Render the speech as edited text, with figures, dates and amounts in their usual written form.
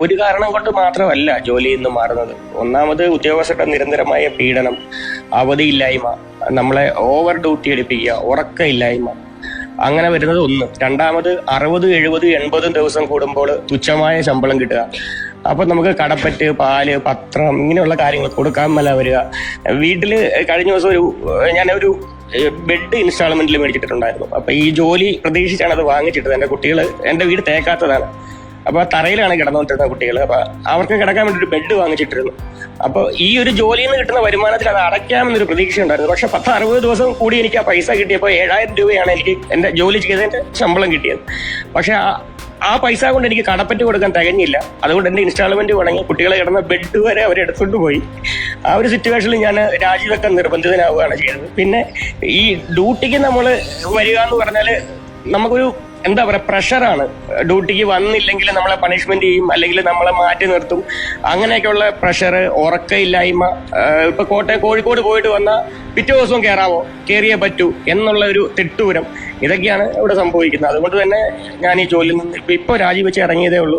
ഒരു കാരണം കൊണ്ട് മാത്രമല്ല ജോലിയിൽ നിന്ന് മാറുന്നത്. ഒന്നാമത് ഉദ്യോഗസ്ഥരുടെ നിരന്തരമായ പീഡനം, അവധിയില്ലായ്മ, നമ്മളെ ഓവർ ഡ്യൂട്ടി എടുപ്പിക്കുക, ഉറക്കമില്ലായ്മ, അങ്ങനെ വരുന്നത് ഒന്ന്. രണ്ടാമത് 60, 70, 80 ദിവസം കൂടുമ്പോൾ തുച്ഛമായ ശമ്പളം കിട്ടുക. അപ്പൊ നമുക്ക് കടപ്പറ്റ്, പാല്, പത്രം, ഇങ്ങനെയുള്ള കാര്യങ്ങൾ കൊടുക്കാൻ മേല വരിക. വീട്ടില് കഴിഞ്ഞ ദിവസം ഞാനൊരു ബെഡ് ഇൻസ്റ്റാൾമെന്റിൽ മേടിച്ചിട്ടുണ്ടായിരുന്നു. അപ്പൊ ഈ ജോലി പ്രതീക്ഷിച്ചാണ് അത് വാങ്ങിച്ചിട്ടത്. എന്റെ വീട് തേക്കാത്തതാണ്. അപ്പൊ തറയിലാണ് കിടന്നുകൊണ്ടിരുന്ന കുട്ടികൾ. അപ്പൊ അവർക്ക് കിടക്കാൻ വേണ്ടി ഒരു ബെഡ് വാങ്ങിച്ചിട്ടിരുന്നു. അപ്പൊ ഈ ഒരു ജോലിയിൽ നിന്ന് കിട്ടുന്ന വരുമാനത്തിൽ അത് അടയ്ക്കാമെന്നൊരു പ്രതീക്ഷ ഉണ്ടായിരുന്നു. പക്ഷെ 10-60 ദിവസം കൂടി എനിക്ക് ആ പൈസ കിട്ടിയപ്പോൾ 7000 രൂപയാണ് എനിക്ക് എന്റെ ജോലി ചെയ്തതിന്റെ ശമ്പളം കിട്ടിയത്. പക്ഷെ ആ പൈസ കൊണ്ട് എനിക്ക് കടപ്പറ്റ് കൊടുക്കാൻ തികഞ്ഞില്ല. അതുകൊണ്ട് എന്റെ ഇൻസ്റ്റാൾമെന്റ് വേണമെങ്കിൽ കുട്ടികളെ കിടന്ന ബെഡ് വരെ അവരെടുത്തുകൊണ്ട് പോയി. ആ ഒരു സിറ്റുവേഷനിൽ ഞാൻ രാജിവെക്കാൻ നിർബന്ധിതനാവുകയാണ് ചെയ്തത്. പിന്നെ ഈ ഡ്യൂട്ടിക്ക് നമ്മൾ വരിക എന്ന് പറഞ്ഞാൽ നമുക്കൊരു എന്താ പറയുക, പ്രഷറാണ്. ഡ്യൂട്ടിക്ക് വന്നില്ലെങ്കിൽ നമ്മളെ പണിഷ്മെന്റ് ചെയ്യും, അല്ലെങ്കിൽ നമ്മളെ മാറ്റി നിർത്തും. അങ്ങനെയൊക്കെയുള്ള പ്രഷർ, ഉറക്കമില്ലായ്മ. ഇപ്പൊ കോഴിക്കോട് പോയിട്ട് വന്നാൽ പിറ്റേ ദിവസവും കയറിയേ പറ്റൂ എന്നുള്ള ഒരു തിട്ടൂരം, ഇതൊക്കെയാണ് ഇവിടെ സംഭവിക്കുന്നത്. അതുകൊണ്ട് തന്നെ ഞാൻ ഈ ജോലിയിൽ നിന്ന് ഇപ്പൊ രാജിവെച്ച് ഇറങ്ങിയതേ ഉള്ളൂ.